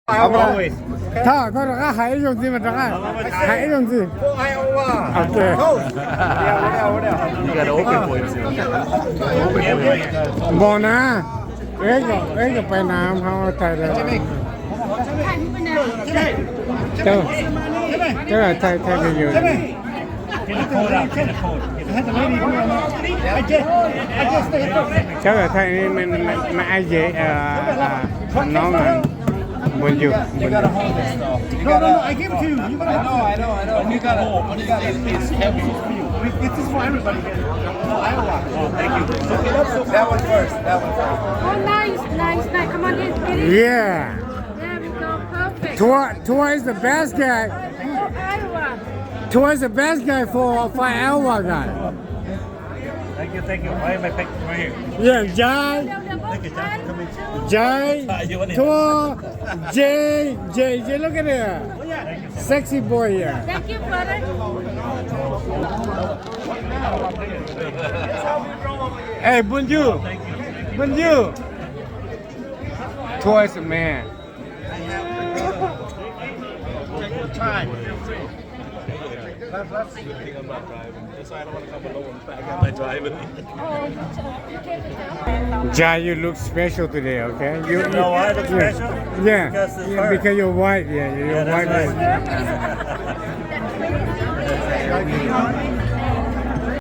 Always. 다 하이 좀 지면 다가 하이 좀 지. Iowa. 오케이. Coast. Yeah. You gotta open for him. 뭐나? 애가 빼나 하고 타이래. 저 타이래 요. Get the code out. Get the code. Had the lady go on I just stayed. 저거 타이 mình 아재น้อง bonjour. You gotta hold this though. No, I give it to you. You gotta I know. And you gotta hold. It's heavy. This is for everybody here. No, Iowa. Oh, thank you. That one first. Oh, nice. Come on in, get in. Yeah. There we go, perfect. Tua is the best guy. Oh, Iowa. Tua is the best guy for Iowa guy. Thank you. Why am I picking right here? Yeah, Jai, Tua, Jay, look at it. Sexy boy here. Thank you, brother. Hey, bonjour. Bonjour. Tua is a man. I'm not driving. That's why I don't want to come alone. I got my driving. Oh, you can't tell. Jai, you look special today, okay? You know why I look special? Yeah, Because it's yeah, her. because you're white. Yeah, you're Yeah, white. that's right.